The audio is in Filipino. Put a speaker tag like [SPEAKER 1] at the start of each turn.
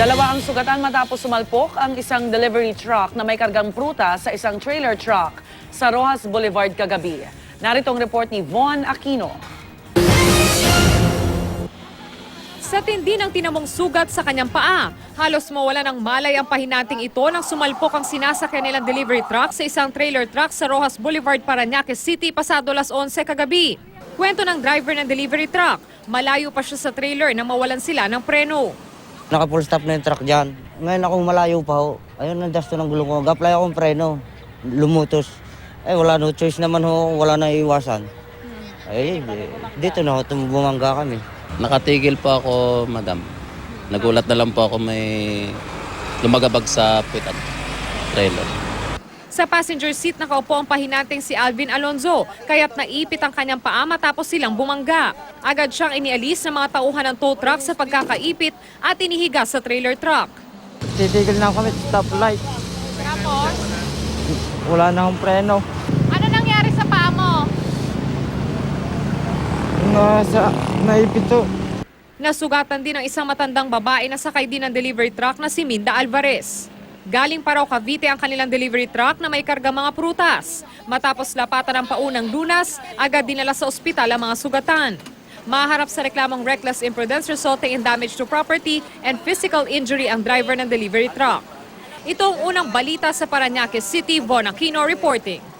[SPEAKER 1] Dalawa ang sugatan matapos sumalpok ang isang delivery truck na may kargang pruta sa isang trailer truck sa Rojas Boulevard kagabi. Narito ang report ni Von Aquino.
[SPEAKER 2] Sa tindi ng tinamong sugat sa kanyang paa, halos mawala ng malay ang pahinanting ito nang sumalpok ang sinasakyan nilang delivery truck sa isang trailer truck sa Rojas Boulevard, Parañaque City pasado alas 11 kagabi. Kwento ng driver ng delivery truck, malayo pa siya sa trailer nang mawalan sila ng preno.
[SPEAKER 3] Naka-full stop na yung truck dyan. Ngayon ako malayo pa ho. Ayun, nandasto ng gulong ko. Gaply akong preno. Lumutos. Wala no choice naman ho. Wala na iwasan. Dito na ho, bumangga kami.
[SPEAKER 4] Nakatigil po ako, madam. Nagulat na lang po ako may lumagabag sa puwitan trailer.
[SPEAKER 2] Sa passenger seat nakaupo ang pahinanting si Alvin Alonzo, kaya't naipit ang kanyang paa matapos silang bumangga. Agad siyang inialis ng mga tauhan ng tow truck sa pagkakaipit at inihiga sa trailer truck.
[SPEAKER 5] Titigil na kami sa stoplight.
[SPEAKER 2] Tapos,
[SPEAKER 5] Wala na akong preno.
[SPEAKER 2] ano nangyari sa paa mo?
[SPEAKER 5] Naipit to.
[SPEAKER 2] Nasugatan din ang isang matandang babae na sakay din ng delivery truck na si Minda Alvarez. Galing pa raw Cavite ang kanilang delivery truck na may karga mga prutas. Matapos lapatan ng paunang Lunas, agad dinala sa ospital ang mga sugatan. Maharap sa reklamong reckless imprudence resulting in damage to property and physical injury ang driver ng delivery truck. Ito ang unang balita sa Parañaque City. Von Aquino reporting.